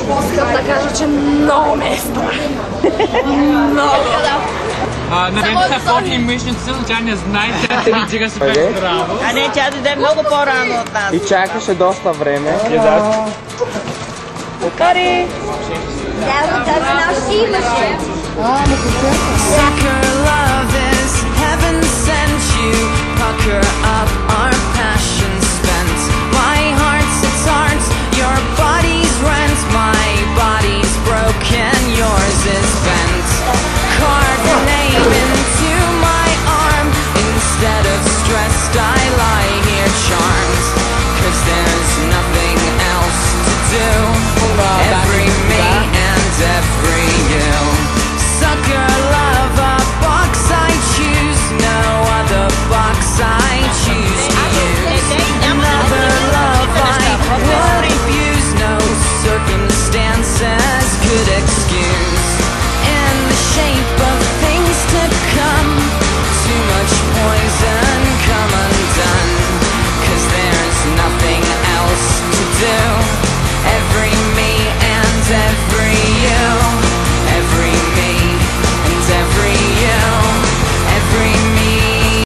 Искам да кажа, че много ме е страх. Много. Наведете фото и мишници, но тя не знае, тя се издига супер здраво. А не, тя дойде много по-рано от нас. И чакаше доста време. Кари! Sucker love is heaven sent you. Pucker up our passion.